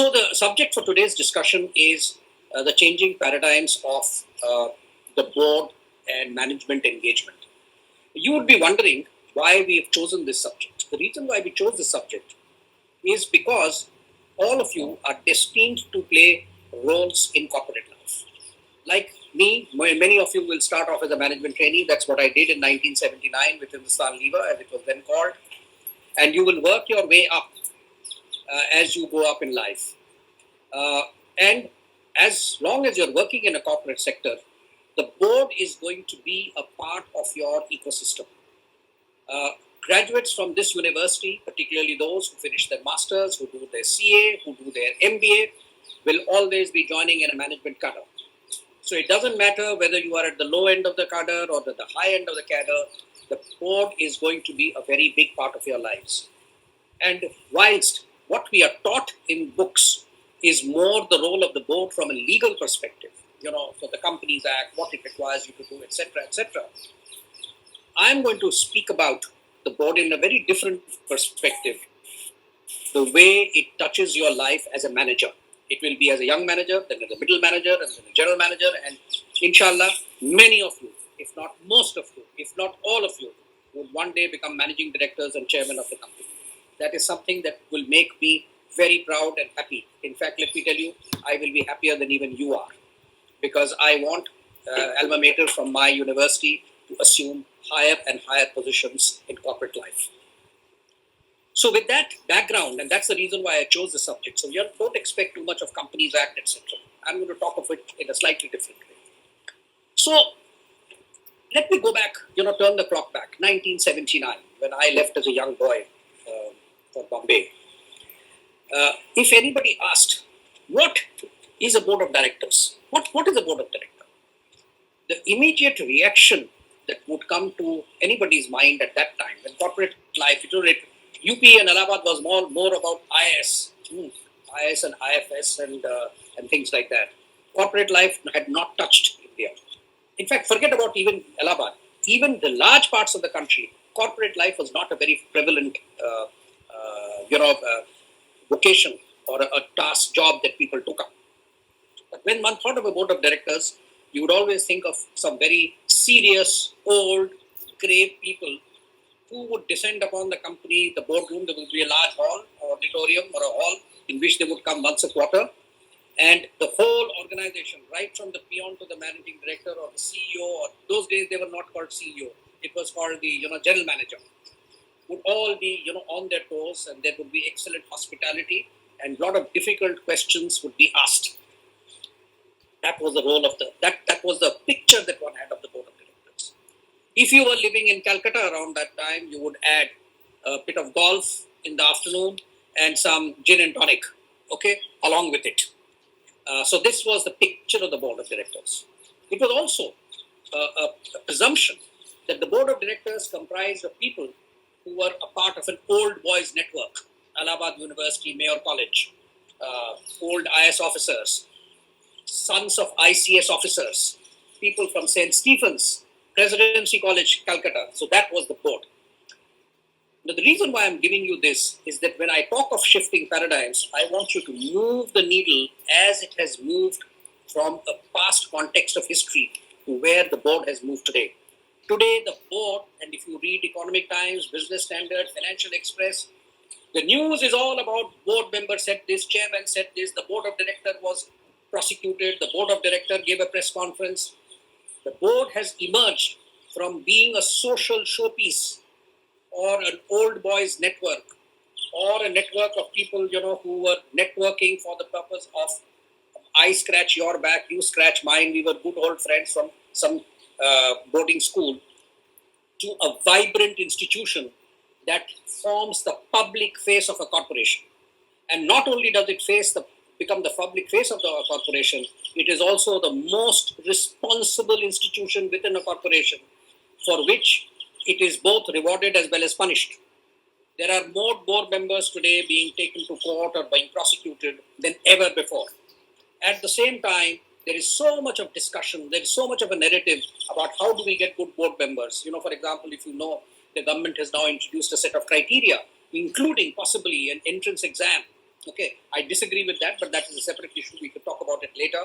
So the subject for today's discussion is the changing paradigms of the board and management engagement. You would be wondering why we have chosen this subject. The reason why we chose this subject is because all of you are destined to play roles in corporate life. Like me, many of you will start off as a management trainee. That's what I did in 1979 with Hindustan Lever, as it was then called. And you will work your way up as you go up in life. And as long as you're working in a corporate sector, the board is going to be a part of your ecosystem. Graduates from this university, particularly those who finish their masters, who do their CA, who do their MBA, will always be joining in a management cadre. So it doesn't matter whether you are at the low end of the cadre or at the high end of the cadre, the board is going to be a very big part of your lives. And whilst what we are taught in books is more the role of the board from a legal perspective, for the Companies Act, what it requires you to do, etc., etc., I'm going to speak about the board in a very different perspective, the way it touches your life as a manager. It will be as a young manager, then as a middle manager, and then a general manager, and inshallah, many of you, if not most of you, if not all of you, would one day become managing directors and chairman of the company. That is something that will make me very proud and happy. In fact, let me tell you, I will be happier than even you are, because I want alma mater from my university to assume higher and higher positions in corporate life. So with that background, and that's the reason why I chose the subject, so you don't expect too much of Companies Act, etc. I'm going to talk of it in a slightly different way. So let me go back, turn the clock back, 1979, when I left as a young boy for Bombay. If anybody asked, what is a board of directors? What is a board of directors? The immediate reaction that would come to anybody's mind at that time, when corporate life, UP and Allahabad was more about IS and IFS and things like that. Corporate life had not touched India. In fact, forget about even Allahabad. Even the large parts of the country, corporate life was not a very prevalent, vocation or a task job that people took up. But when one thought of a board of directors, you would always think of some very serious, old, grave people who would descend upon the company, the boardroom. There would be a large hall or auditorium or a hall in which they would come once a quarter. And the whole organization, right from the peon to the managing director or the CEO, or those days they were not called CEO, it was called the general manager, would all be on their toes, and there would be excellent hospitality, and a lot of difficult questions would be asked. That was the role of that was the picture that one had of the board of directors. If you were living in Calcutta around that time, you would add a bit of golf in the afternoon and some gin and tonic, along with it. So this was the picture of the board of directors. It was also a presumption that the board of directors comprised of people who were a part of an old boys network, Allahabad University, Mayor College, old IS officers, sons of ICS officers, people from St. Stephen's, Presidency College, Calcutta. So that was the board. Now, the reason why I'm giving you this is that when I talk of shifting paradigms, I want you to move the needle as it has moved from a past context of history to where the board has moved today. Today, the board, and if you read Economic Times, Business Standard, Financial Express, the news is all about board member said this, chairman said this, the board of director was prosecuted, the board of director gave a press conference. The board has emerged from being a social showpiece or an old boys network or a network of people, who were networking for the purpose of I scratch your back, you scratch mine. We were good old friends from some boarding school, to a vibrant institution that forms the public face of a corporation. And not only does it become the public face of the corporation, it is also the most responsible institution within a corporation, for which it is both rewarded as well as punished. There are more board members today being taken to court or being prosecuted than ever before. At the same time, there is so much of discussion, there is so much of a narrative about how do we get good board members. For example, if the government has now introduced a set of criteria, including possibly an entrance exam Okay, I disagree with that, but that is a separate issue. We could talk about it later.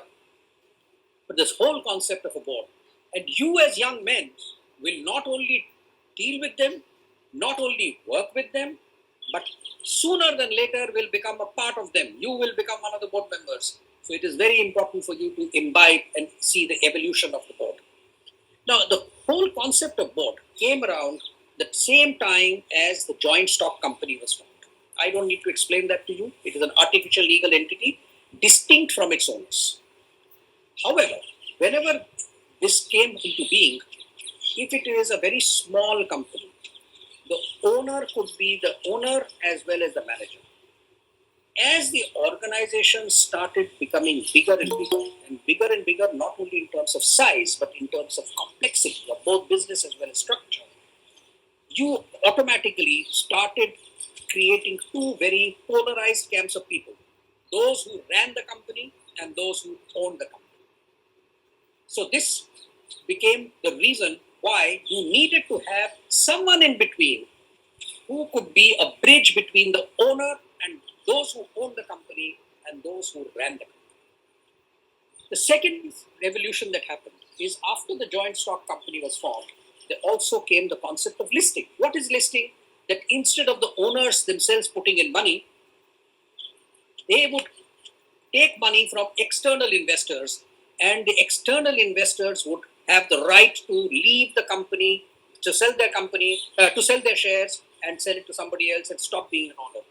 But this whole concept of a board, and you as young men will not only deal with them, not only work with them, but sooner than later will become a part of them. You will become one of the board members. So it is very important for you to imbibe and see the evolution of the board. Now, the whole concept of board came around the same time as the joint stock company was formed. I don't need to explain that to you. It is an artificial legal entity distinct from its owners. However, whenever this came into being, if it is a very small company, the owner could be the owner as well as the manager. As the organization started becoming bigger and bigger, not only in terms of size, but in terms of complexity of both business as well as structure, you automatically started creating two very polarized camps of people: those who ran the company and those who owned the company. So this became the reason why you needed to have someone in between who could be a bridge between the owner and those who owned the company and those who ran the company. The second revolution that happened is after the joint stock company was formed, there also came the concept of listing. What is listing? That instead of the owners themselves putting in money, they would take money from external investors, and the external investors would have the right to leave the company, to sell their company, to sell their shares and sell it to somebody else and stop being an owner.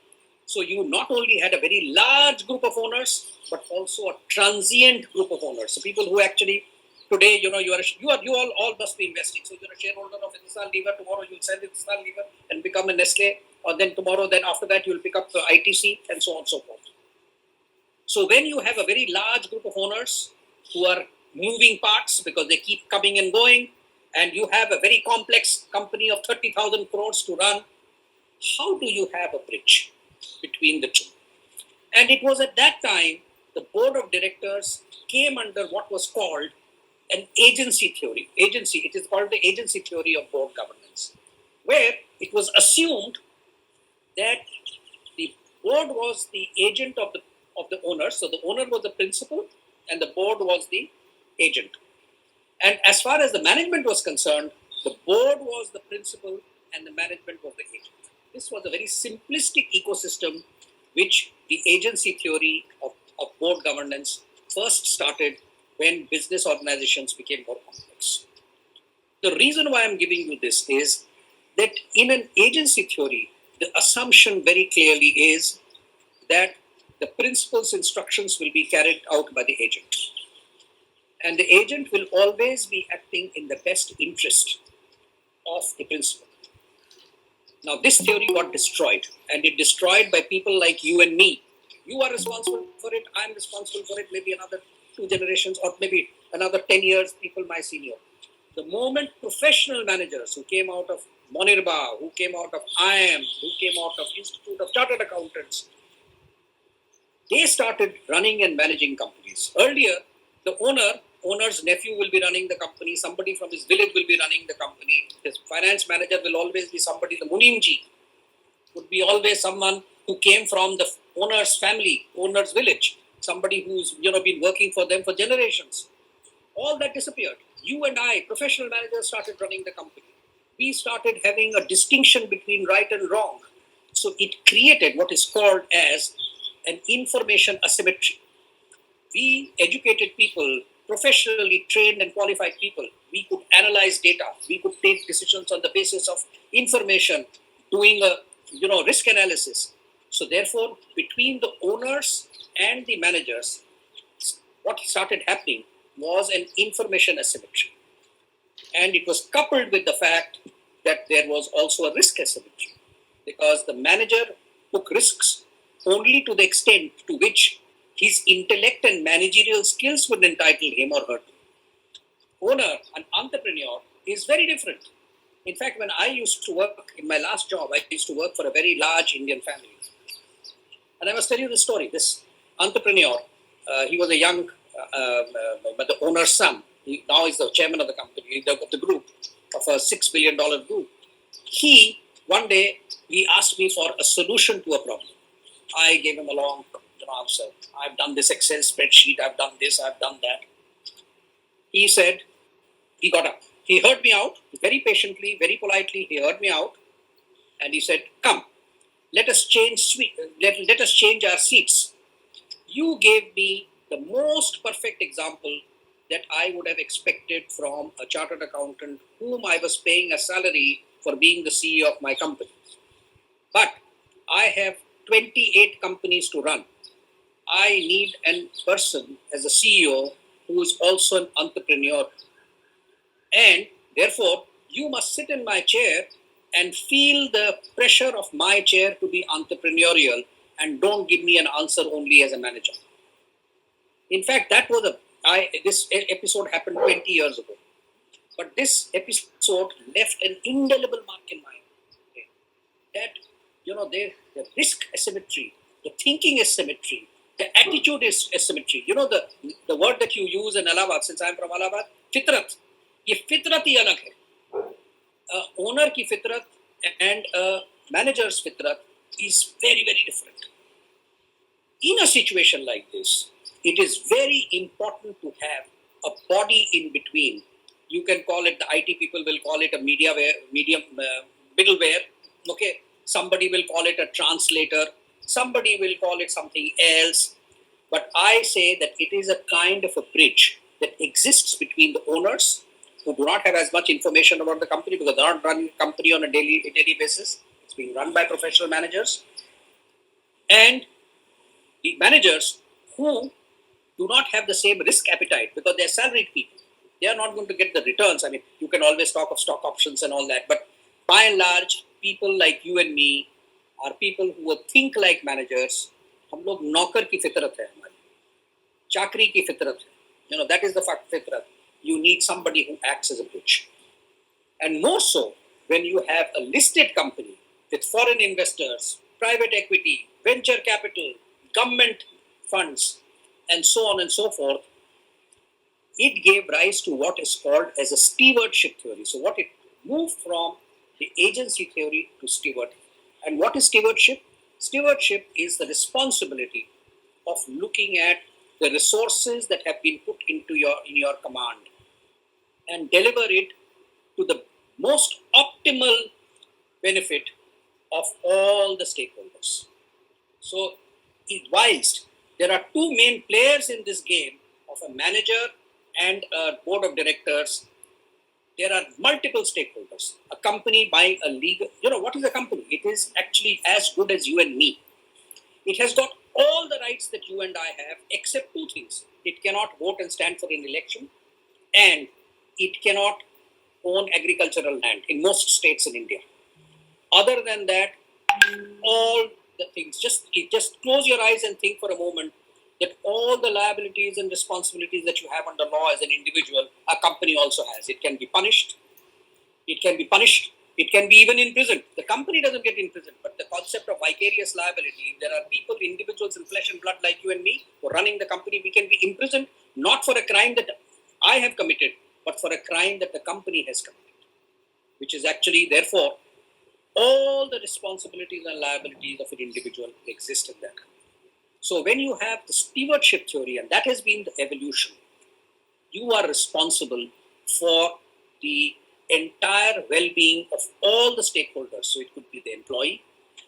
So you not only had a very large group of owners, but also a transient group of owners. So people who actually today, you all must be investing. So you're a shareholder of Hindustan Lever. Tomorrow you'll sell Hindustan Lever and become a Nestle, or then tomorrow, then after that you'll pick up the ITC and so on and so forth. So when you have a very large group of owners who are moving parts because they keep coming and going, and you have a very complex company of 30,000 crores to run, how do you have a bridge between the two? And it was at that time the board of directors came under what was called an agency theory. It is called the agency theory of board governance, where it was assumed that the board was the agent of the owner. So the owner was the principal and the board was the agent. And as far as the management was concerned, the board was the principal and the management was the agent. This was a very simplistic ecosystem which the agency theory of board governance first started when business organizations became more complex. The reason why I'm giving you this is that in an agency theory, the assumption very clearly is that the principal's instructions will be carried out by the agent. And the agent will always be acting in the best interest of the principal. Now, this theory got destroyed, and it destroyed by people like you and me. You are responsible for it, I'm responsible for it, maybe another 2 generations, or maybe another 10 years, people my senior. The moment professional managers who came out of MONIRBA, who came out of IIM, who came out of Institute of Chartered Accountants, they started running and managing companies. Earlier, the owner's nephew will be running the company, somebody from his village will be running the company, his finance manager will always be somebody, the Munimji would be always someone who came from the owner's family, owner's village, somebody who's been working for them for generations. All that disappeared. You and I, professional managers, started running the company. We started having a distinction between right and wrong. So it created what is called as an information asymmetry. We educated people, professionally trained and qualified people, we could analyze data, we could take decisions on the basis of information, doing a risk analysis. So therefore, between the owners and the managers, what started happening was an information asymmetry. And it was coupled with the fact that there was also a risk asymmetry, because the manager took risks only to the extent to which his intellect and managerial skills would entitle him or her to. Owner, an entrepreneur, is very different. In fact, when I used to work in my last job, I used to work for a very large Indian family. And I must tell you the story. This entrepreneur, he was a young, but the owner's son. He now is the chairman of the company, of the group, of a $6 billion group. One day, he asked me for a solution to a problem. I gave him a long answer. I've done this Excel spreadsheet. I've done this. I've done that. He said, he got up. He heard me out very patiently, very politely. He heard me out, and he said, "Come, let us change. Let us change our seats. You gave me the most perfect example that I would have expected from a chartered accountant whom I was paying a salary for being the CEO of my company. But I have 28 companies to run. I need a person as a CEO who is also an entrepreneur. And therefore, you must sit in my chair and feel the pressure of my chair to be entrepreneurial, and don't give me an answer only as a manager." In fact, this episode happened 20 years ago. But this episode left an indelible mark in my mind. Okay? That, the risk asymmetry, the thinking asymmetry, the attitude is asymmetry. The word that you use in Allahabad, since I'm from Allahabad, fitrat. ये फितरत ही अलग है. Owner की फितरत and manager's fitrat is very, very different. In a situation like this, it is very important to have a body in between. You can call it, the IT people will call it a middleware. Okay, somebody will call it a translator. Somebody will call it something else. But I say that it is a kind of a bridge that exists between the owners, who do not have as much information about the company because they're not running the company on a daily basis. It's being run by professional managers. And the managers who do not have the same risk appetite because they're salaried people. They are not going to get the returns. I mean, you can always talk of stock options and all that. But by and large, people like you and me are people who think like managers. हम लोग नौकर की फितरत है हमारी, चाकरी की फितरत है. That is the fitrat. You need somebody who acts as a bridge. And more so when you have a listed company with foreign investors, private equity, venture capital, government funds, and so on and so forth. It gave rise to what is called as a stewardship theory. So what it moved from the agency theory to steward. And what is stewardship? Stewardship is the responsibility of looking at the resources that have been put in your command and deliver it to the most optimal benefit of all the stakeholders. So, whilst there are two main players in this game of a manager and a board of directors, there are multiple stakeholders. A company buying a legal, what is a company? It is actually as good as you and me. It has got all the rights that you and I have, except two things. It cannot vote and stand for an election, and it cannot own agricultural land in most states in India. Other than that, all the things, just close your eyes and think for a moment that all the liabilities and responsibilities that you have under law as an individual, a company also has. It can be punished. It can be even imprisoned. The company doesn't get imprisoned, but the concept of vicarious liability, there are people, individuals in flesh and blood like you and me, who are running the company. We can be imprisoned not for a crime that I have committed, but for a crime that the company has committed, which is actually, therefore, all the responsibilities and liabilities of an individual exist in that. So when you have the stewardship theory, and that has been the evolution, you are responsible for the entire well-being of all the stakeholders. So it could be the employee.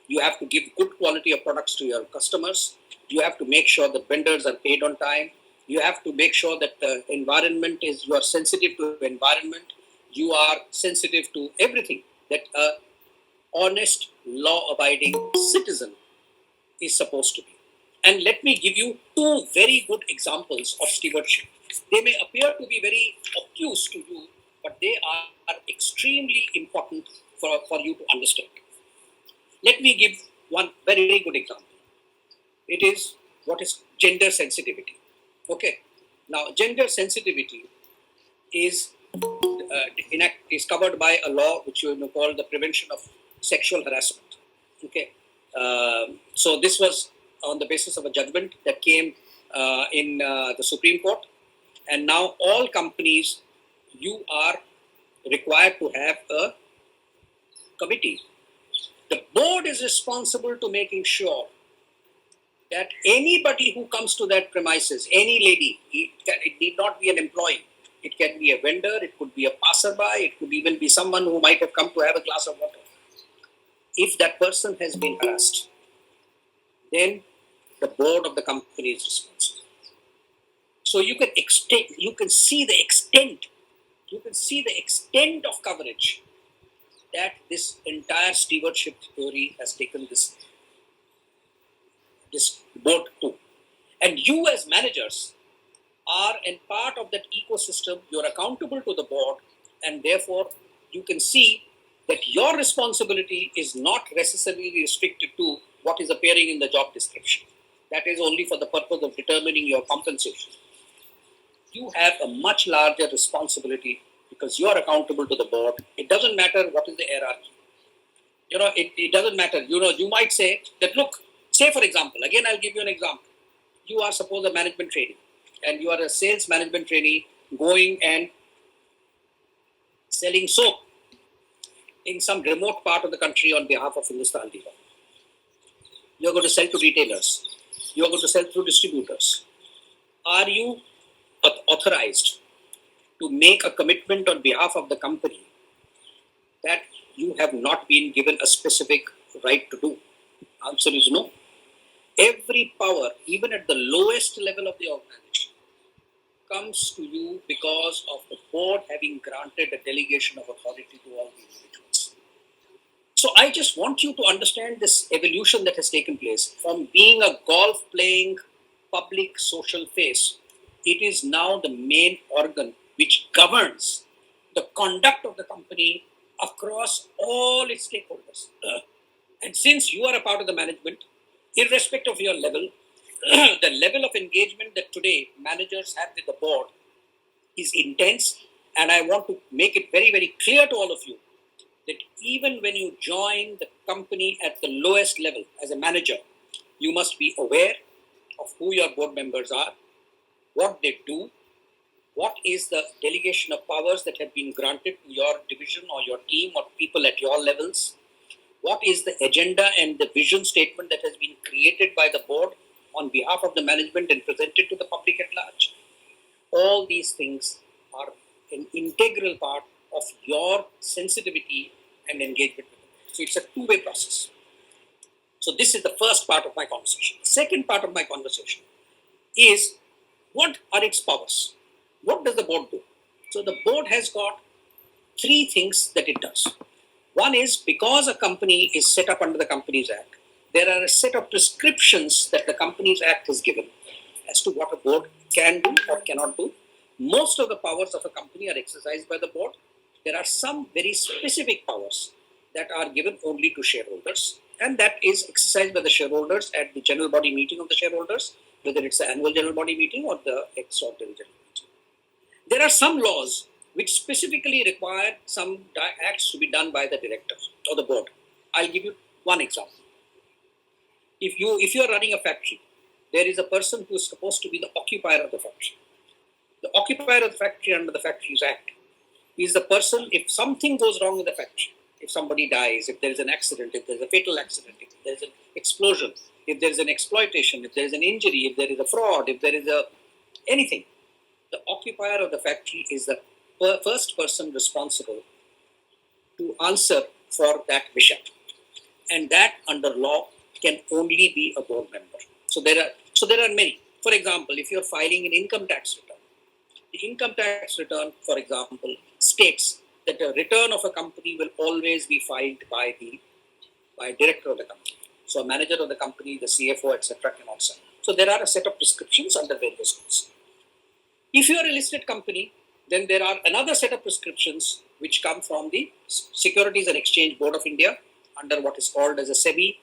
You have to give good quality of products to your customers. You have to make sure that vendors are paid on time. You have to make sure that the environment you are sensitive to the environment. You are sensitive to everything that a honest, law-abiding citizen is supposed to be. And let me give you two very good examples of stewardship. They may appear to be very obtuse to you, but they are extremely important for you to understand. Let me give one very, very good example. It is what is gender sensitivity. Okay. Now, gender sensitivity is covered by a law which you know called the Prevention of Sexual Harassment. Okay. So this was on the basis of a judgment that came in the Supreme Court. And now all companies, you are required to have a committee. The board is responsible to making sure that anybody who comes to that premises, any lady, it need not be an employee. It can be a vendor, it could be a passerby, it could even be someone who might have come to have a glass of water. If that person has been harassed, then the board of the company is responsible. So you can see the extent, of coverage that this entire stewardship theory has taken this board to. And you as managers are in part of that ecosystem. You're accountable to the board, and therefore you can see that your responsibility is not necessarily restricted to what is appearing in the job description. That is only for the purpose of determining your compensation. You have a much larger responsibility because you are accountable to the board. It doesn't matter what is the hierarchy. It doesn't matter. You might say that, look, say for example, again, I'll give you an example. You are suppose a management trainee and you are a sales management trainee going and selling soap in some remote part of the country on behalf of Hindustan Lever. You're going to sell to retailers. You're going to sell through distributors. Are you authorized to make a commitment on behalf of the company that you have not been given a specific right to do? Answer is no. Every power, even at the lowest level of the organization, comes to you because of the board having granted a delegation of authority to all the individuals. So I just want you to understand this evolution that has taken place from being a golf playing public social face. It is now the main organ which governs the conduct of the company across all its stakeholders. And since you are a part of the management, irrespective of your level, the level of engagement that today managers have with the board is intense. And I want to make it very, very clear to all of you that even when you join the company at the lowest level as a manager, you must be aware of who your board members are, what they do, what is the delegation of powers that have been granted to your division or your team or people at your levels, what is the agenda and the vision statement that has been created by the board on behalf of the management and presented to the public at large. All these things are an integral part of your sensitivity and engagement with the board. So it's a two-way process. So this is the first part of my conversation. The second part of my conversation is, what are its powers? What does the board do? So the board has got three things that it does. One is, because a company is set up under the Companies Act, there are a set of prescriptions that the Companies Act has given as to what a board can do or cannot do. Most of the powers of a company are exercised by the board. There are some very specific powers that are given only to shareholders, and that is exercised by the shareholders at the general body meeting of the shareholders, whether it's the annual general body meeting or the extraordinary general meeting. There are some laws which specifically require some acts to be done by the director or the board. I'll give you one example. If you are running a factory, there is a person who is supposed to be the occupier of the factory. The occupier of the factory under the Factories Act is the person, if something goes wrong in the factory, if somebody dies, if there is an accident, if there is a fatal accident, if there is an explosion, if there is an exploitation, if there is an injury, if there is a fraud, if there is anything, the occupier of the factory is the first person responsible to answer for that mishap. And that under law can only be a board member. So there are many. For example, if you're filing an income tax return, the income tax return, for example, states that the return of a company will always be filed by director of the company. So a manager of the company, the CFO, etc. cannot sign. So there are a set of prescriptions under various laws. If you are a listed company, then there are another set of prescriptions which come from the Securities and Exchange Board of India under what is called as a SEBI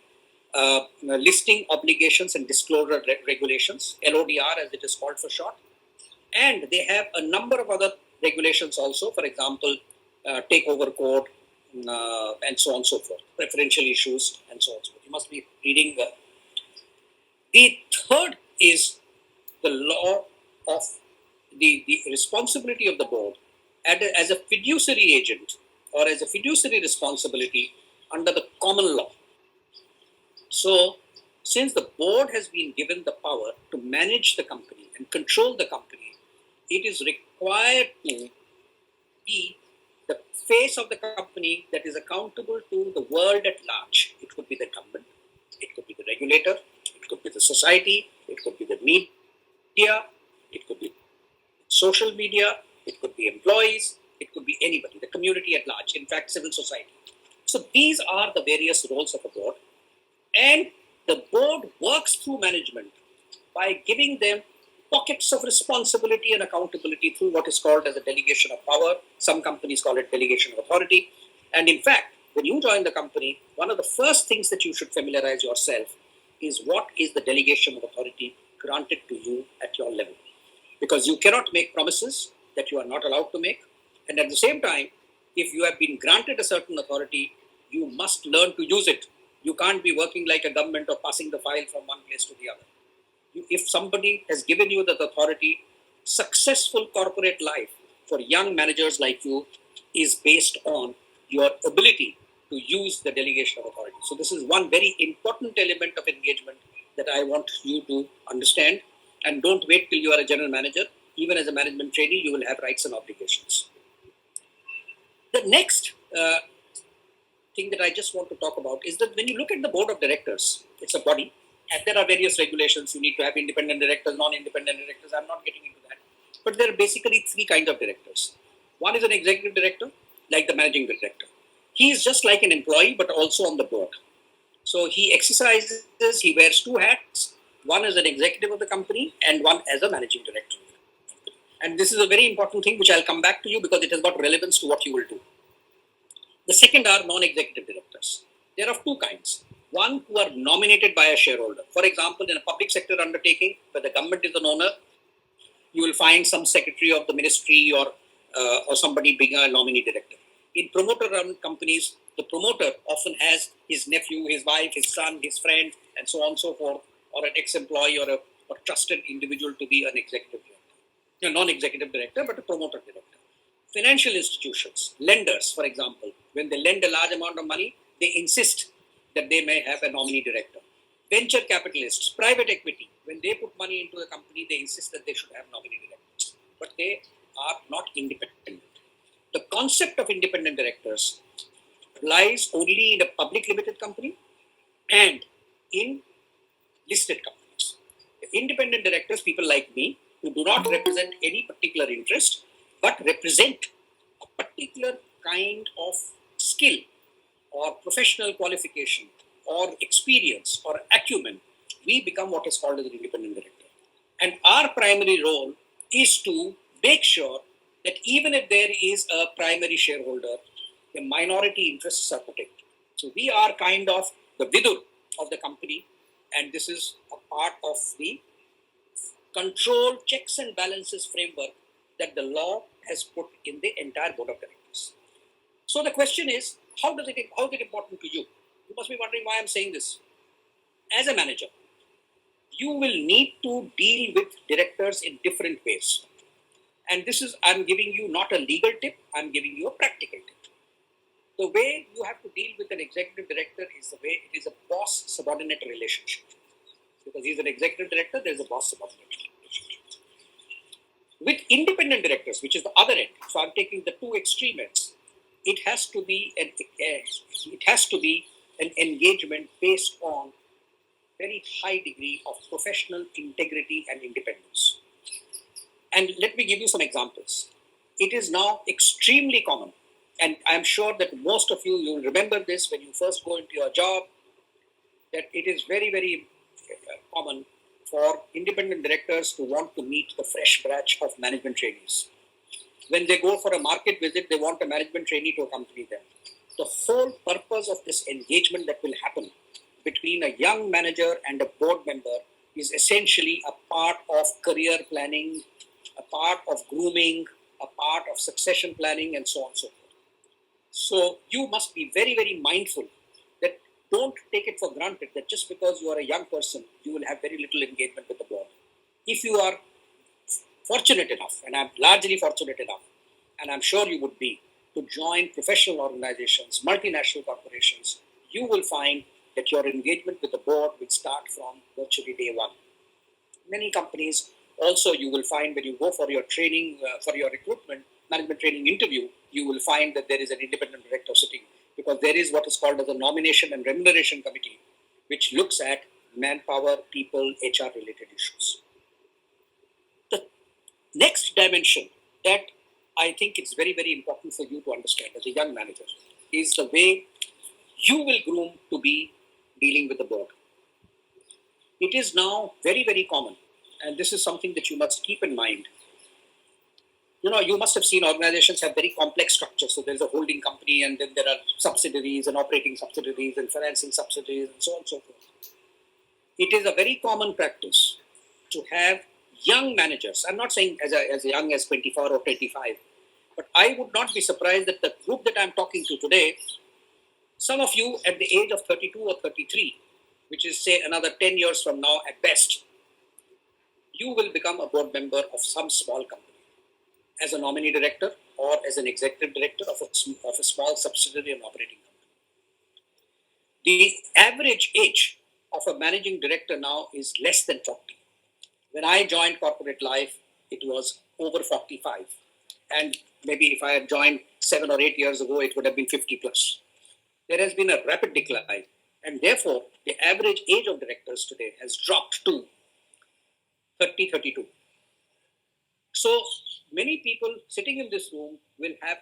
listing obligations and disclosure regulations, LODR as it is called for short. And they have a number of other regulations also, for example, takeover code and so on and so forth, preferential issues and so on and so forth. You must be reading well. The third is the law of the responsibility of the board as a fiduciary agent or as a fiduciary responsibility under the common law. So since the board has been given the power to manage the company and control the company, it is required to be the face of the company that is accountable to the world at large. It could be the government, it could be the regulator, it could be the society, it could be the media, it could be social media, it could be employees, it could be anybody, the community at large, in fact, civil society. So these are the various roles of a board. And the board works through management by giving them pockets of responsibility and accountability through what is called as a delegation of power. Some companies call it delegation of authority. And in fact, when you join the company, one of the first things that you should familiarize yourself is what is the delegation of authority granted to you at your level. Because you cannot make promises that you are not allowed to make. And at the same time, if you have been granted a certain authority, you must learn to use it. You can't be working like a government or passing the file from one place to the other. If somebody has given you that authority, successful corporate life for young managers like you is based on your ability to use the delegation of authority. So this is one very important element of engagement that I want you to understand. And don't wait till you are a general manager. Even as a management trainee, you will have rights and obligations. The next thing that I just want to talk about is that when you look at the board of directors, it's a body, and there are various regulations. You need to have independent directors, non-independent directors. I'm not getting into that. But there are basically three kinds of directors. One is an executive director, like the managing director. He is just like an employee, but also on the board. So he exercises, he wears two hats. One as an executive of the company and one as a managing director. And this is a very important thing which I'll come back to you because it has got relevance to what you will do. The second are non-executive directors. There are two kinds. One who are nominated by a shareholder. For example, in a public sector undertaking where the government is an owner, you will find some secretary of the ministry or somebody being a nominee director. In promoter-run companies, the promoter often has his nephew, his wife, his son, his friend, and so on and so forth, or an ex-employee or a trusted individual to be an executive director. A non-executive director, but a promoter director. Financial institutions, lenders, for example, when they lend a large amount of money, they insist that they may have a nominee director. Venture capitalists, private equity, when they put money into a company, they insist that they should have nominee directors. But they are not independent. The concept of independent directors lies only in a public limited company and in listed companies. The independent directors, people like me, who do not represent any particular interest, but represent a particular kind of skill or professional qualification or experience or acumen, we become what is called as an independent director. And our primary role is to make sure that even if there is a primary shareholder, the minority interests are protected. So we are kind of the vidur of the company, and this is a part of the control, checks and balances framework that the law has put in the entire board of directors. So the question is, how is it important to you? You must be wondering why I'm saying this. As a manager, you will need to deal with directors in different ways. And this is, I'm giving you not a legal tip, I'm giving you a practical tip. The way you have to deal with an executive director is the way it is a boss-subordinate relationship. Because he's an executive director, there's a boss-subordinate relationship. With independent directors, which is the other end, so I'm taking the two extreme ends, it has to be an engagement based on very high degree of professional integrity and independence. And let me give you some examples. It is now extremely common, and I'm sure that most of you will remember this when you first go into your job, that it is very, very common for independent directors to want to meet the fresh batch of management trainees. When they go for a market visit, they want a management trainee to accompany them. The whole purpose of this engagement that will happen between a young manager and a board member is essentially a part of career planning, a part of grooming, a part of succession planning, and so on and so forth. So you must be very, very mindful that don't take it for granted that just because you are a young person, you will have very little engagement with the board. If you are fortunate enough, and I'm largely fortunate enough, and I'm sure you would be, to join professional organizations, multinational corporations, you will find that your engagement with the board will start from virtually day one. Many companies also, you will find when you go for your training, for your recruitment, management training interview, you will find that there is an independent director sitting, because there is what is called as a nomination and remuneration committee, which looks at manpower, people, HR related issues. The next dimension that I think it's very, very important for you to understand as a young manager is the way you will groom to be dealing with the board. It is now very, very common, and this is something that you must keep in mind. You must have seen organizations have very complex structures. So there's a holding company, and then there are subsidiaries and operating subsidiaries and financing subsidiaries and so on and so forth. It is a very common practice to have young managers. I'm not saying as young as 24 or 25, but I would not be surprised that the group that I'm talking to today, some of you at the age of 32 or 33, which is say another 10 years from now at best, you will become a board member of some small company as a nominee director or as an executive director of a small subsidiary and operating company. The average age of a managing director now is less than 40. When I joined corporate life, it was over 45. And maybe if I had joined 7 or 8 years ago, it would have been 50 plus. There has been a rapid decline, and therefore the average age of directors today has dropped to 30, 32. So many people sitting in this room will have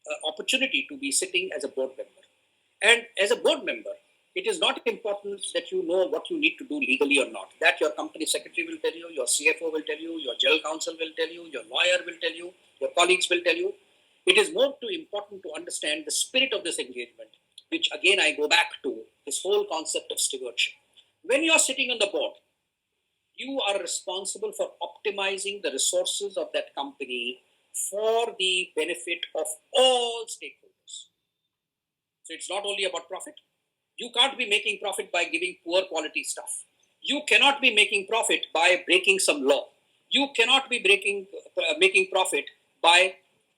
an opportunity to be sitting as a board member. And as a board member, it is not important that you know what you need to do legally or not. That your company secretary will tell you, your CFO will tell you, your general counsel will tell you, your lawyer will tell you, your colleagues will tell you. It is more too important to understand the spirit of this engagement, which again I go back to this whole concept of stewardship. When you are sitting on the board, you are responsible for optimizing the resources of that company for the benefit of all stakeholders. So it's not only about profit. You can't be making profit by giving poor quality stuff. You cannot be making profit by breaking some law. You cannot be making profit by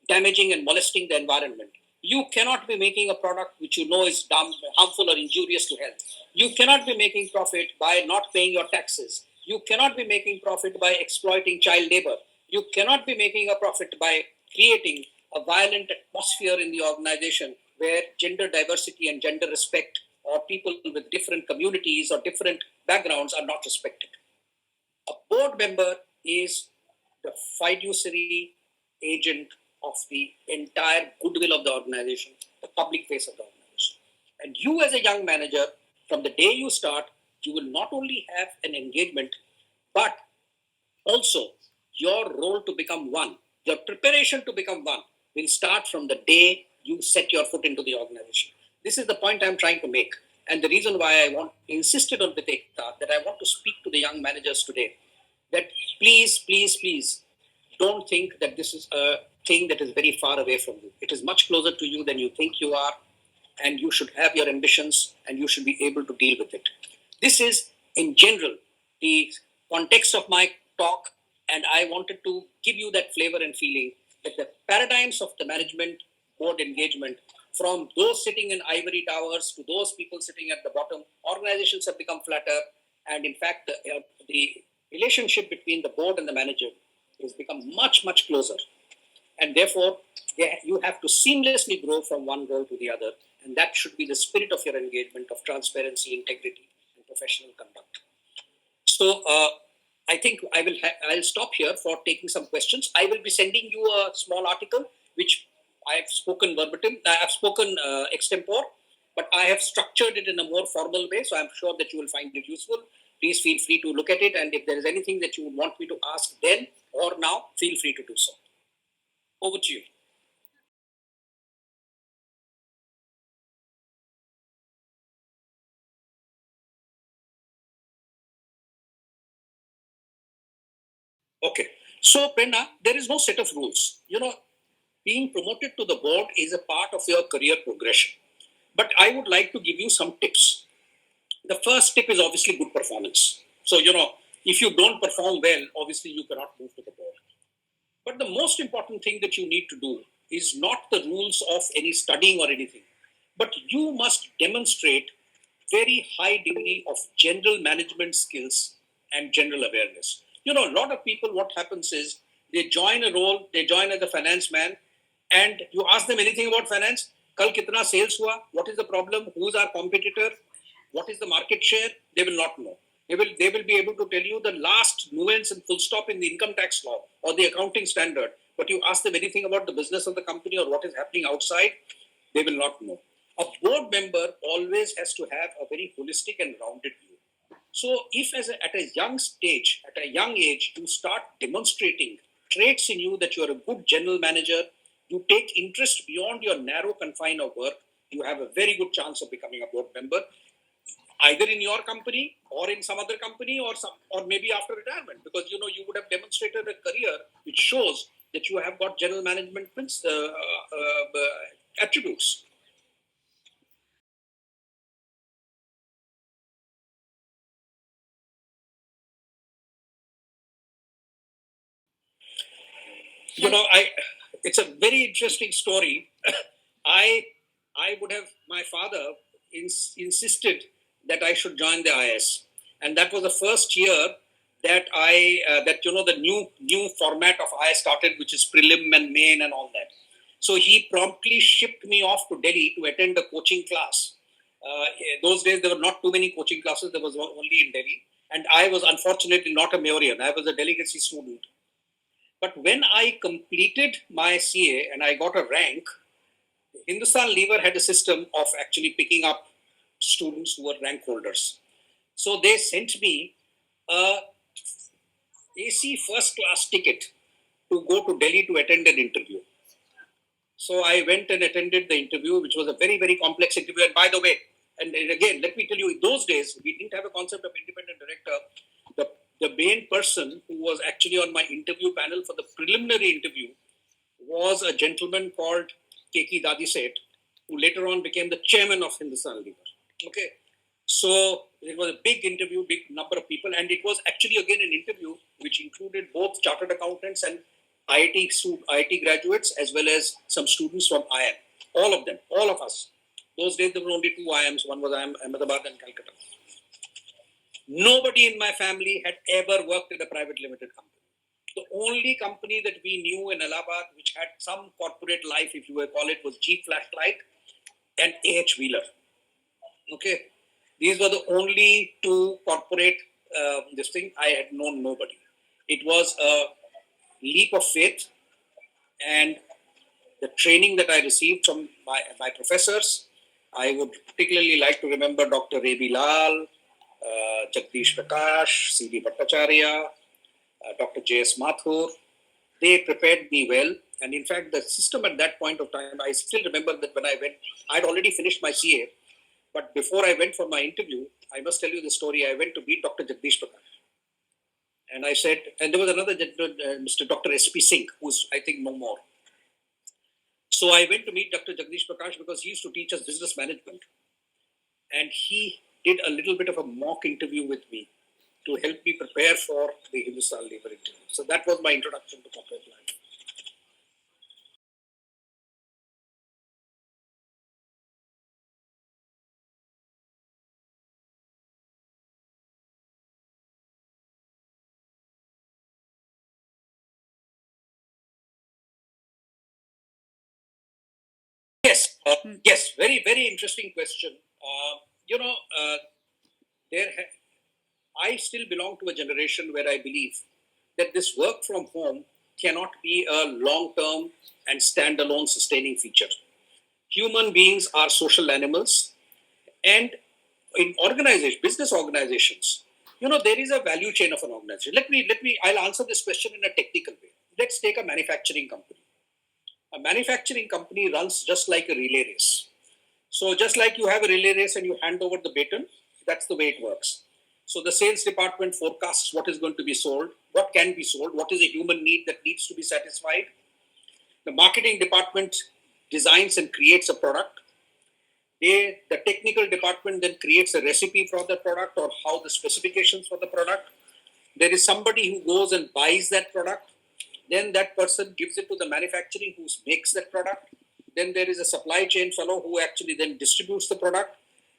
damaging and molesting the environment. You cannot be making a product which you know is harmful or injurious to health. You cannot be making profit by not paying your taxes. You cannot be making profit by exploiting child labor. You cannot be making a profit by creating a violent atmosphere in the organization where gender diversity and gender respect or people with different communities or different backgrounds are not respected. A board member is the fiduciary agent of the entire goodwill of the organization, the public face of the organization. And you as a young manager, from the day you start, you will not only have an engagement, but also your role to become one, your preparation to become one will start from the day you set your foot into the organization. This is the point I'm trying to make. And the reason why I insisted on with Ekta, that I want to speak to the young managers today, that please, don't think that this is a thing that is very far away from you. It is much closer to you than you think you are, and you should have your ambitions and you should be able to deal with it. This is, in general, the context of my talk, and I wanted to give you that flavor and feeling that the paradigms of the management board engagement, from those sitting in ivory towers to those people sitting at the bottom, organizations have become flatter, and in fact, the relationship between the board and the manager has become much, much closer. And therefore, you have to seamlessly grow from one role to the other. And that should be the spirit of your engagement of transparency, integrity, and professional conduct. So I think I'll stop here for taking some questions. I will be sending you a small article, which I have spoken verbatim. I have spoken extempore, but I have structured it in a more formal way. So I'm sure that you will find it useful. Please feel free to look at it. And if there is anything that you would want me to ask then or now, feel free to do so. Over to you. Okay. So, Prerna, there is no set of rules. Being promoted to the board is a part of your career progression. But I would like to give you some tips. The first tip is obviously good performance. So, if you don't perform well, obviously you cannot move to the board. But the most important thing that you need to do is not the rules of any studying or anything, but you must demonstrate very high degree of general management skills and general awareness. A lot of people, what happens is they join a role, they join as a finance man, and you ask them anything about finance. Kal kitna sales hua? What is the problem? Who's our competitor? What is the market share? They will not know. They will be able to tell you the last nuance and full stop in the income tax law or the accounting standard. But you ask them anything about the business of the company or what is happening outside, they will not know. A board member always has to have a very holistic and rounded view. So if at a young stage, at a young age, you start demonstrating traits in you that you are a good general manager, you take interest beyond your narrow confine of work, you have a very good chance of becoming a board member, either in your company or in some other company or maybe after retirement, because you would have demonstrated a career which shows that you have got general management attributes. It's a very interesting story. I would have, my father insisted that I should join the IS, and that was the first year that the new format of IS started, which is prelim and main and all that. So he promptly shipped me off to Delhi to attend a coaching class. Those days there were not too many coaching classes. There was only in Delhi, and I was unfortunately not a Mauryan. I was a delegacy student. But when I completed my CA and I got a rank, Hindustan Lever had a system of actually picking up students who were rank holders. So they sent me a AC first class ticket to go to Delhi to attend an interview. So I went and attended the interview, which was a very, very complex interview. And by the way, and again, let me tell you, in those days, we didn't have a concept of independent director. The main person who was actually on my interview panel for the preliminary interview was a gentleman called Keki Dadi Seth, who later on became the chairman of Hindustan Lever. Okay. So it was a big interview, big number of people. And it was actually, again, an interview which included both chartered accountants and IIT graduates, as well as some students from IIM. All of them, all of us. Those days, there were only two IIMs. One was IIM Ahmedabad and Calcutta. Nobody in my family had ever worked in a private limited company. The only company that we knew in Allahabad, which had some corporate life, if you will call it, was Jeep Flashlight and AH Wheeler. Okay. These were the only two corporate this thing. I had known nobody. It was a leap of faith, and the training that I received from my professors. I would particularly like to remember Dr. Rebi Lal, Jagdish Prakash, C.D. Bhattacharya, Dr. J.S. Mathur. They prepared me well. And in fact, the system at that point of time, I still remember that when I went, I'd already finished my CA. But before I went for my interview, I must tell you the story. I went to meet Dr. Jagdish Prakash. And I said, and there was another gentleman, Mr. Dr. S.P. Singh, who's, I think, no more. So I went to meet Dr. Jagdish Prakash because he used to teach us business management. And he did a little bit of a mock interview with me to help me prepare for the Hindustan Lever interview. So that was my introduction to corporate life. Yes, very, very interesting question. I still belong to a generation where I believe that this work from home cannot be a long-term and standalone sustaining feature. Human beings are social animals, and in business organizations, there is a value chain of an organization. I'll answer this question in a technical way. Let's take a manufacturing company. A manufacturing company runs just like a relay race. So just like you have a relay race and you hand over the baton, that's the way it works. So the sales department forecasts what is going to be sold, what can be sold, what is a human need that needs to be satisfied. The marketing department designs and creates a product. The technical department then creates a recipe for the product or how the specifications for the product. There is somebody who goes and buys that product. Then that person gives it to the manufacturing who makes that product. Then there is a supply chain fellow who actually then distributes the product.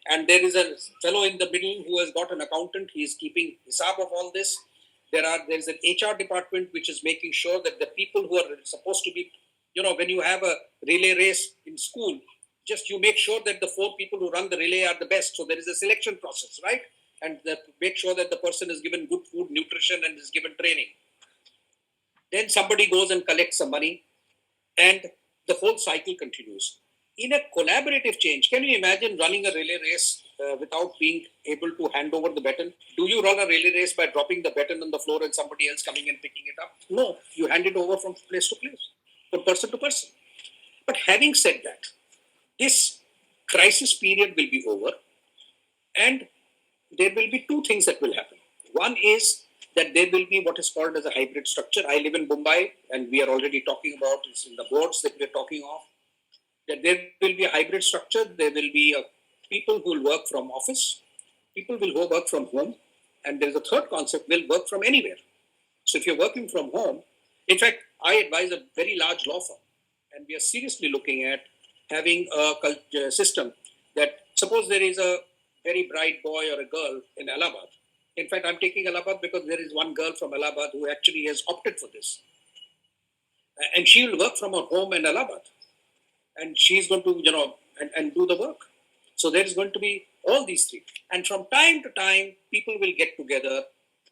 And there is a fellow in the middle who has got an accountant. He is keeping hisab of all this. There's an HR department which is making sure that the people who are supposed to be, when you have a relay race in school, just you make sure that the 4 people who run the relay are the best. So there is a selection process, right? And make sure that the person is given good food, nutrition, and is given training. Then somebody goes and collects some money, and the whole cycle continues. In a collaborative change, can you imagine running a relay race without being able to hand over the baton? Do you run a relay race by dropping the baton on the floor and somebody else coming and picking it up? No, you hand it over from place to place, from person to person. But having said that, this crisis period will be over, and there will be 2 things that will happen. One is that there will be what is called as a hybrid structure. I live in Mumbai, and we are already talking about this in the boards that we are talking of, that there will be a hybrid structure. There will be people who will work from office, people will work from home, and there's a third concept, will work from anywhere. So if you're working from home, in fact, I advise a very large law firm, and we are seriously looking at having a system that, suppose there is a very bright boy or a girl in Allahabad. In fact, I'm taking Allahabad because there is one girl from Allahabad who actually has opted for this. And she will work from her home in Allahabad. And she's going to, and do the work. So there is going to be all these 3. And from time to time, people will get together,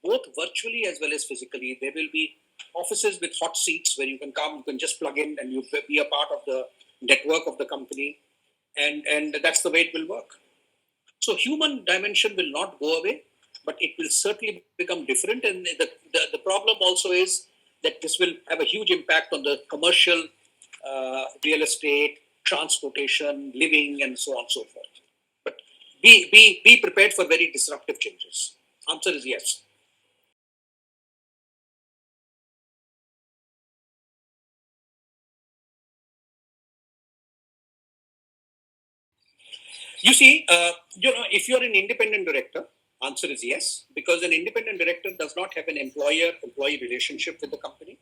both virtually as well as physically. There will be offices with hot seats where you can come, you can just plug in and you be a part of the network of the company. And that's the way it will work. So human dimension will not go away, but it will certainly become different. And the problem also is that this will have a huge impact on the commercial real estate, transportation, living, and so on and so forth. But be prepared for very disruptive changes. Answer is yes. You see, if you're an independent director, answer is yes, because an independent director does not have an employer-employee relationship with the company.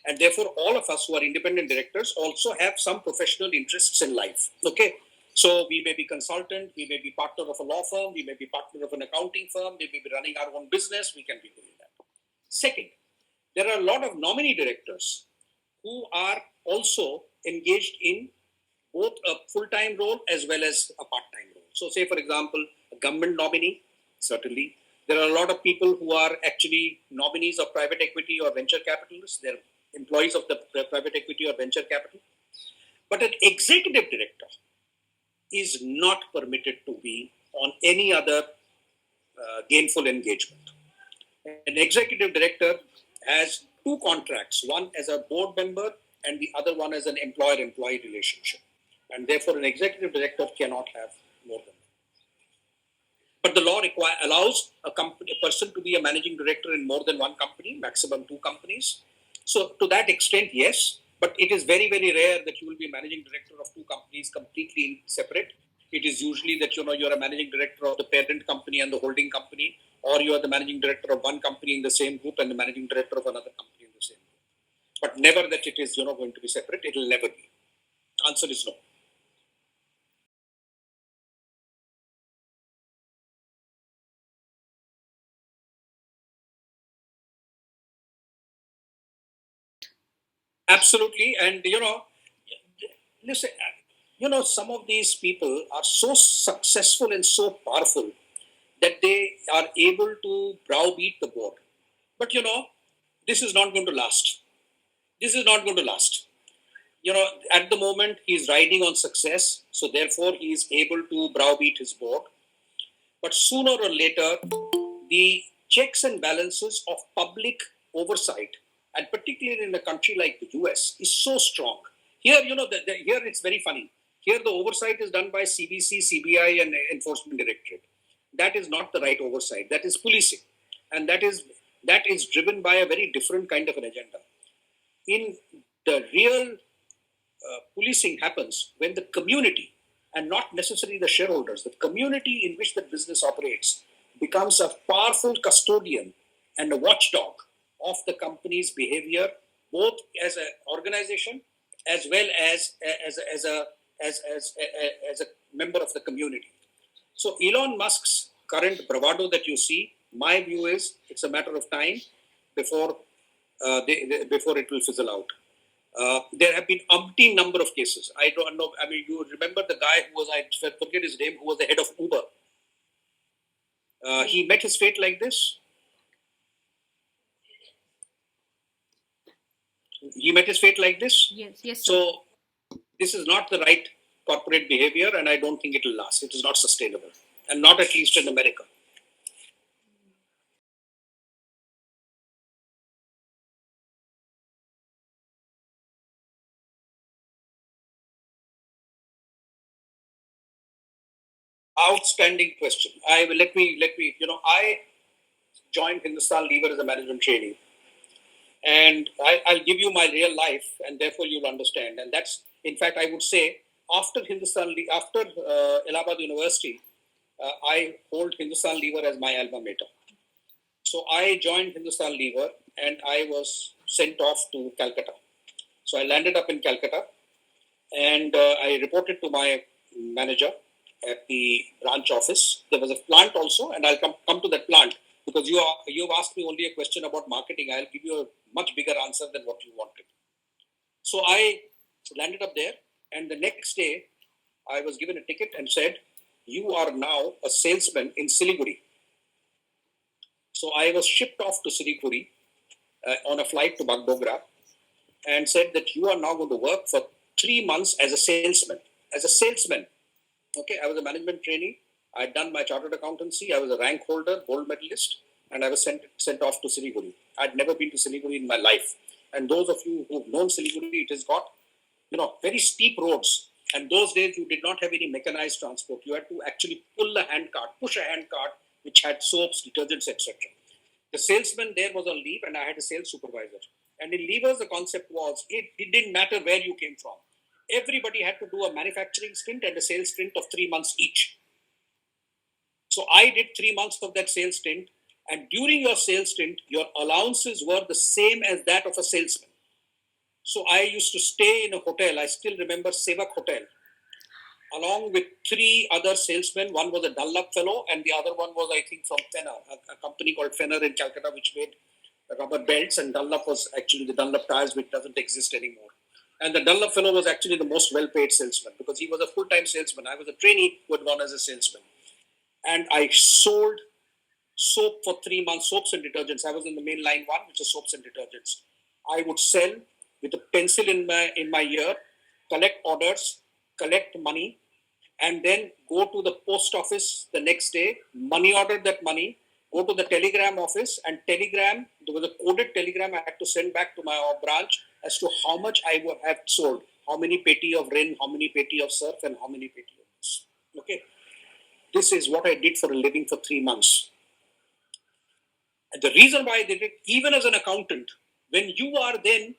And therefore, all of us who are independent directors also have some professional interests in life. Okay. So we may be consultant, we may be partner of a law firm, we may be partner of an accounting firm, we may be running our own business, we can be doing that. Second, there are a lot of nominee directors who are also engaged in both a full-time role as well as a part-time role. So say, for example, a government nominee, certainly. There are a lot of people who are actually nominees of private equity or venture capitalists. They're employees of the private equity or venture capital. But an executive director is not permitted to be on any other gainful engagement. An executive director has 2 contracts, one as a board member and the other one as an employer-employee relationship. And therefore, an executive director cannot have more than that. But the law allows a person to be a managing director in more than one company, maximum 2 companies. So to that extent, yes, but it is very, very rare that you will be managing director of 2 companies completely separate. It is usually that you're a managing director of the parent company and the holding company, or you are the managing director of one company in the same group and the managing director of another company in the same group. But never that it is going to be separate. It will never be. Answer is no. Absolutely. And, listen, some of these people are so successful and so powerful that they are able to browbeat the board. But, this is not going to last. This is not going to last. At the moment, he's riding on success. So, therefore, he is able to browbeat his board. But sooner or later, the checks and balances of public oversight, and particularly in a country like the US, is so strong. Here, here it's very funny. Here, the oversight is done by CBC, CBI, and Enforcement Directorate. That is not the right oversight. That is policing, and that is driven by a very different kind of an agenda. In the real policing happens when the community, and not necessarily the shareholders, the community in which the business operates becomes a powerful custodian and a watchdog of the company's behavior, both as an organization as well as a member of the community. So Elon Musk's current bravado that you see, my view is it's a matter of time before before it will fizzle out. There have been umpteen number of cases. I don't know. I mean, you remember the guy who was, I forget his name, who was the head of Uber. He met his fate like this. He met his fate like this. Yes, yes. Sir. So this is not the right corporate behavior, and I don't think it will last. It is not sustainable, and not at least in America. Outstanding question. Let me. I joined Hindustan Lever as a management trainee, and I'll give you my real life, and therefore you'll understand. And that's, in fact, I would say after after Allahabad University, I hold Hindustan Lever as my alma mater. So I joined Hindustan Lever, and I was sent off to Calcutta. So I landed up in Calcutta, and I reported to my manager at the branch office. There was a plant also, and I'll come to that plant, because you've asked me only a question about marketing. I'll give you a much bigger answer than what you wanted. So I landed up there, and the next day I was given a ticket and said, "You are now a salesman in Siliguri." So I was shipped off to Siliguri on a flight to Bagdogra, and said that you are now going to work for 3 months as a salesman. As a salesman. Okay, I was a management trainee. I'd done my chartered accountancy. I was a rank holder, gold medalist, and I was sent off to Siliguri. I'd never been to Siliguri in my life. And those of you who've known Siliguri, it has got, very steep roads. And those days you did not have any mechanized transport. You had to actually push a hand cart, which had soaps, detergents, etc. The salesman there was on leave, and I had a sales supervisor. And in levers, the concept was, it didn't matter where you came from. Everybody had to do a manufacturing stint and a sales stint of 3 months each. So I did 3 months of that sales stint, and during your sales stint, your allowances were the same as that of a salesman. So I used to stay in a hotel. I still remember Sevak Hotel, along with 3 other salesmen. One was a Dunlop fellow, and the other one was, I think, from Fenner, a company called Fenner in Calcutta, which made rubber belts, and Dunlop was actually the Dunlop tires, which doesn't exist anymore. And the Dunlop fellow was actually the most well-paid salesman, because he was a full-time salesman. I was a trainee who had gone as a salesman. And I sold soap for 3 months, soaps and detergents. I was in the main line one, which is soaps and detergents. I would sell with a pencil in my ear, collect orders, collect money, and then go to the post office the next day, money order that money, go to the telegram office, and telegram, there was a coded telegram I had to send back to my branch as to how much I would have sold, how many petty of Rin, how many petty of Surf, and how many petty of this. Okay. This is what I did for a living for 3 months. And the reason why I did it, even as an accountant, when you are then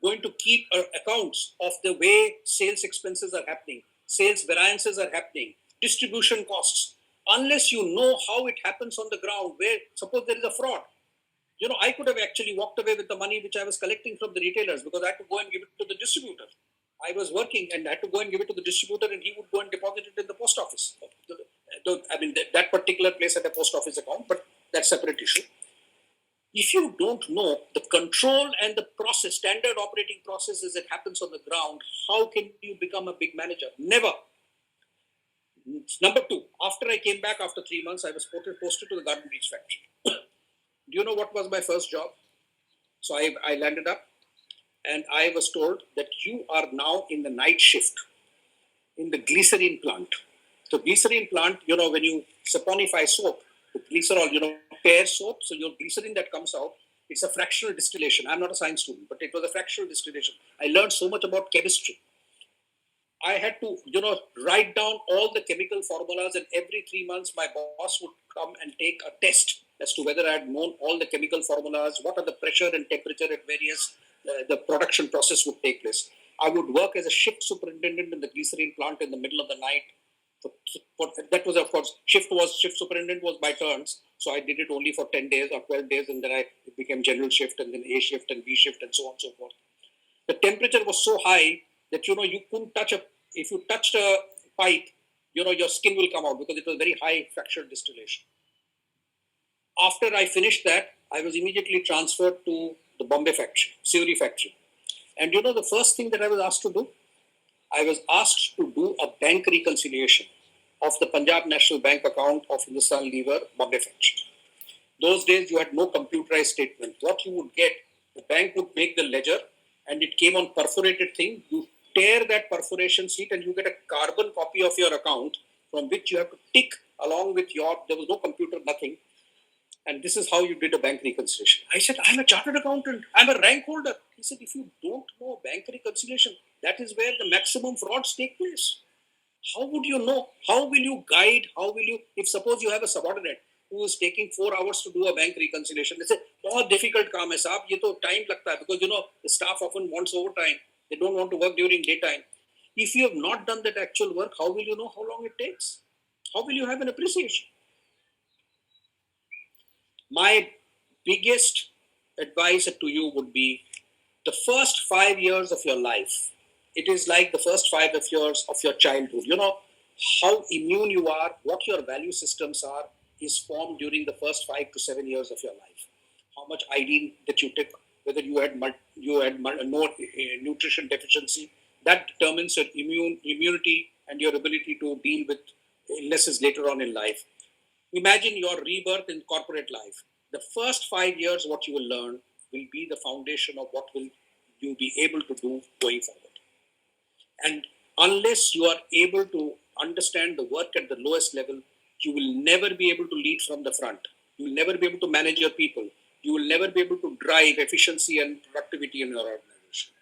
going to keep accounts of the way sales expenses are happening, sales variances are happening, distribution costs, unless you know how it happens on the ground, where suppose there is a fraud, I could have actually walked away with the money which I was collecting from the retailers, because I had to go and give it to the distributor. I was working and I had to go and give it to the distributor, and he would go and deposit it in the post office. That particular place had a post office account, but that's a separate issue. If you don't know the control and the process, standard operating processes that happens on the ground, how can you become a big manager? Never. Number 2, after I came back after 3 months, I was posted to the garden bleach factory. Do you know what was my first job? So I landed up, and I was told that you are now in the night shift in the glycerine plant. The glycerine plant, when you saponify soap, the glycerol, pear soap, so your glycerine that comes out, it's a fractional distillation. I'm not a science student, but it was a fractional distillation. I learned so much about chemistry. I had to, write down all the chemical formulas, and every 3 months my boss would come and take a test as to whether I had known all the chemical formulas, what are the pressure and temperature at various, the production process would take place. I would work as a shift superintendent in the glycerine plant in the middle of the night. That was, of course, shift superintendent was by turns. So I did it only for 10 days or 12 days, and then it became general shift, and then A shift and B shift, and so on and so forth. The temperature was so high that, you couldn't touch if you touched a pipe, your skin will come out because it was very high fracture distillation. After I finished that, I was immediately transferred to the Bombay factory, Sewri factory. And the first thing that I was asked to do, I was asked to do a bank reconciliation of the Punjab National Bank account of Hindustan Lever Bombay factory. Those days, you had no computerized statement. What you would get, the bank would make the ledger, and it came on perforated thing. You tear that perforation sheet, and you get a carbon copy of your account from which you have to tick along with there was no computer, nothing. And this is how you did a bank reconciliation. I said, I'm a chartered accountant. I'm a rank holder. He said, if you don't know bank reconciliation, that is where the maximum frauds take place. How would you know? How will you guide? How will you, if suppose you have a subordinate who is taking 4 hours to do a bank reconciliation, they say, बहुत difficult काम है साहब, ये तो time लगता है, because the staff often wants overtime. They don't want to work during daytime. If you have not done that actual work, how will you know how long it takes? How will you have an appreciation? My biggest advice to you would be the first 5 years of your life. It is like the first 5 years of your childhood. How immune you are, what your value systems are, is formed during the first 5 to 7 years of your life. How much iodine that you took, whether you had no nutrition deficiency, that determines your immunity and your ability to deal with illnesses later on in life. Imagine your rebirth in corporate life. The first 5 years, what you will learn will be the foundation of what will you be able to do going forward. And unless you are able to understand the work at the lowest level, you will never be able to lead from the front. You will never be able to manage your people. You will never be able to drive efficiency and productivity in your organization.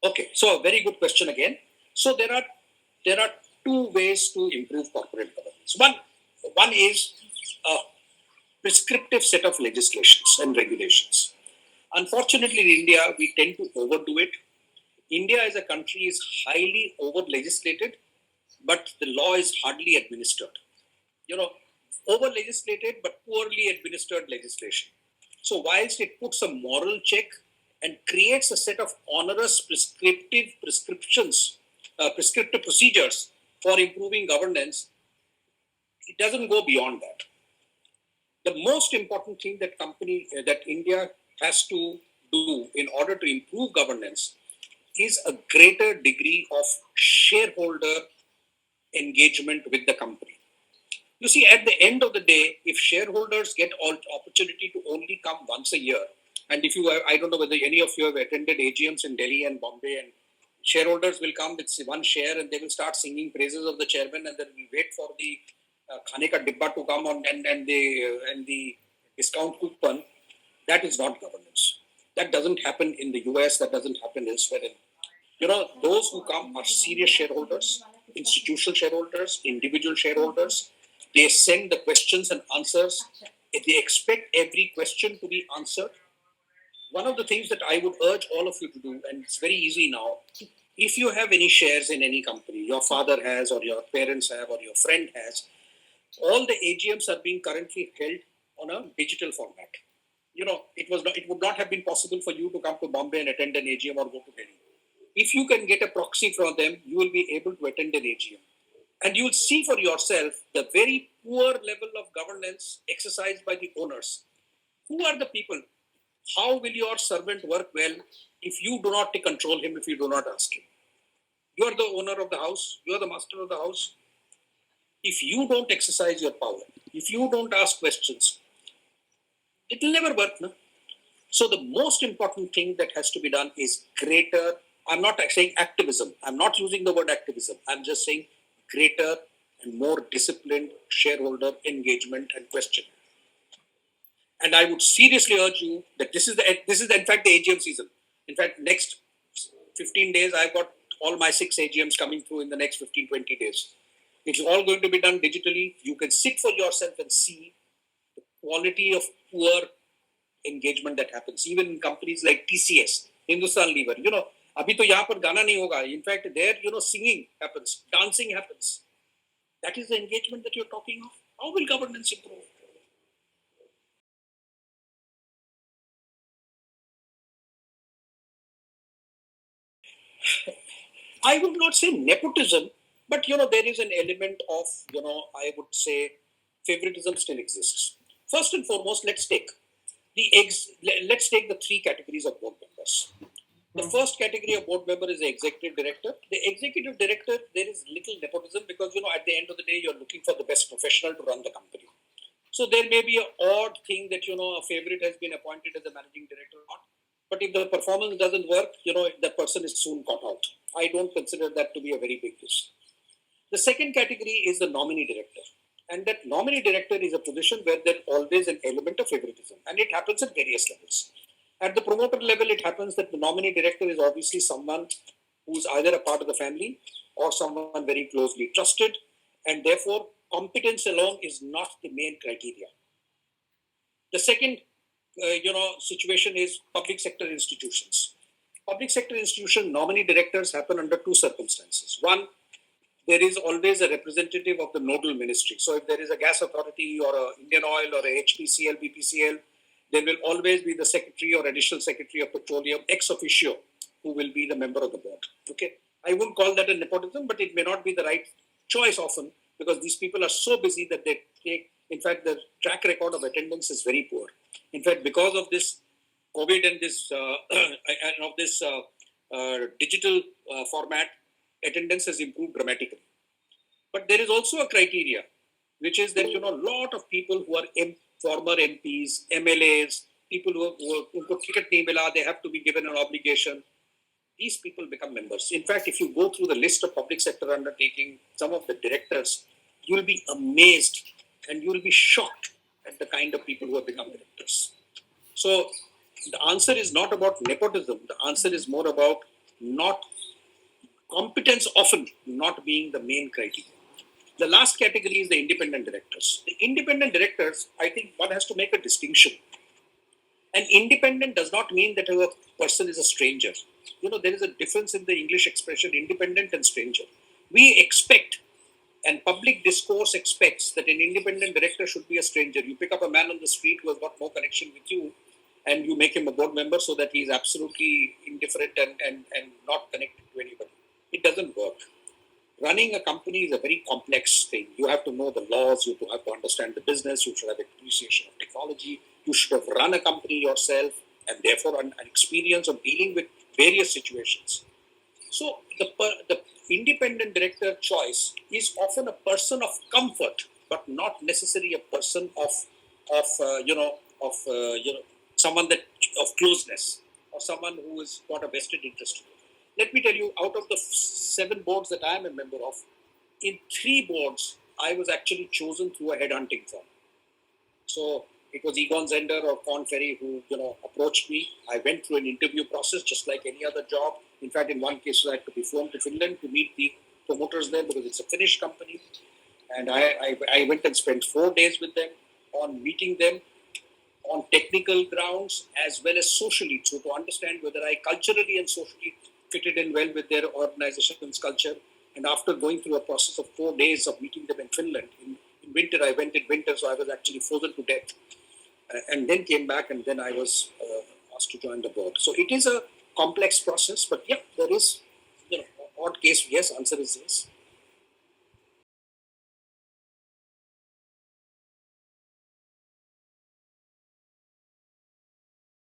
Okay, so a very good question again. So there are 2 ways to improve corporate governance. One is a prescriptive set of legislations and regulations. Unfortunately, in India, we tend to overdo it. India as a country is highly over legislated, but the law is hardly administered. Over legislated but poorly administered legislation. So, whilst it puts a moral check and creates a set of onerous prescriptive procedures for improving governance, it doesn't go beyond that. The most important thing that India has to do in order to improve governance is a greater degree of shareholder engagement with the company. You see, at the end of the day, if shareholders get all opportunity to only come once a year, and if you have, I don't know whether any of you have attended AGMs in Delhi and Bombay, and shareholders will come with one share and they will start singing praises of the chairman, and then we wait for the khane ka dibba to come on and the discount coupon. That is not governance. That doesn't happen in the US. That doesn't happen elsewhere. Those who come are serious shareholders, institutional shareholders, individual shareholders. They send the questions and answers. They expect every question to be answered. One of the things that I would urge all of you to do, and it's very easy now, if you have any shares in any company, your father has, or your parents have, or your friend has, all the AGMs are being currently held on a digital format. It would not have been possible for you to come to Bombay and attend an AGM or go to Delhi. If you can get a proxy from them, you will be able to attend an AGM. And you will see for yourself the very poor level of governance exercised by the owners. Who are the people? How will your servant work well if you do not control him, if you do not ask him? You are the owner of the house. You are the master of the house. If you don't exercise your power, if you don't ask questions, it will never work. No? So the most important thing that has to be done is greater, I'm not saying activism. I'm not using the word activism. I'm just saying greater and more disciplined shareholder engagement and questioning. And I would seriously urge you that this is in fact the AGM season. In fact, next 15 days, I've got all my 6 AGMs coming through in the next 15, 20 days. It's all going to be done digitally. You can sit for yourself and see the quality of poor engagement that happens. Even in companies like TCS, Hindustan Lever, abhi to yahan par gana nahi hoga. In fact, there, singing happens, dancing happens. That is the engagement that you're talking of. How will governance improve? I would not say nepotism, but there is an element of I would say favoritism still exists. First and foremost, let's take the three categories of board members. The first category of board member is the executive director. The executive director, there is little nepotism because at the end of the day, you're looking for the best professional to run the company. So there may be an odd thing that a favorite has been appointed as a managing director or not. But if the performance doesn't work, that person is soon caught out. I don't consider that to be a very big risk. The second category is the nominee director. And that nominee director is a position where there's always an element of favoritism. And it happens at various levels. At the promoter level, it happens that the nominee director is obviously someone who's either a part of the family or someone very closely trusted. And therefore, competence alone is not the main criteria. The second situation is public sector institutions. Public sector institution nominee directors happen under two circumstances. One, there is always a representative of the nodal ministry. So if there is a gas authority or a Indian Oil or a HPCL, BPCL, there will always be the secretary or additional secretary of petroleum ex officio who will be the member of the board. Okay, I wouldn't call that a nepotism, but it may not be the right choice often because these people are so busy that they take. In fact, the track record of attendance is very poor. In fact, because of this COVID and this digital format, attendance has improved dramatically. But there is also a criteria, which is that a lot of people who are former MPs, MLAs, people who ticket nahi mila, they have to be given an obligation. These people become members. In fact, if you go through the list of public sector undertaking, some of the directors, you will be amazed and you will be shocked at the kind of people who have become directors. So the answer is not about nepotism. The answer is more about competence often not being the main criteria. The last category is the independent directors. The independent directors, I think one has to make a distinction. And independent does not mean that a person is a stranger. There is a difference in the English expression independent and stranger. We expect, and public discourse expects, that an independent director should be a stranger. You pick up a man on the street who has got no connection with you, and you make him a board member so that he is absolutely indifferent and not connected to anybody. It doesn't work. Running a company is a very complex thing. You have to know the laws, you have to understand the business, you should have appreciation of technology, you should have run a company yourself, and therefore an experience of dealing with various situations. So the independent director choice is often a person of comfort, but not necessarily a person of someone of closeness or someone who has got a vested interest. Let me tell you, out of the 7 boards that I am a member of, in 3 boards, I was actually chosen through a headhunting firm. So it was Egon Zender or Korn Ferry who, approached me. I went through an interview process just like any other job. In fact, in one case, I had to be flown to Finland to meet the promoters there because it's a Finnish company. And I went and spent 4 days with them on meeting them on technical grounds as well as socially. So to understand whether I culturally and socially fitted in well with their organization's culture. And after going through a process of 4 days of meeting them in Finland, in winter, I went in winter, so I was actually frozen to death. And then came back and then I was asked to join the board. So it is a complex process, but yeah, there is, odd case, yes, answer is yes.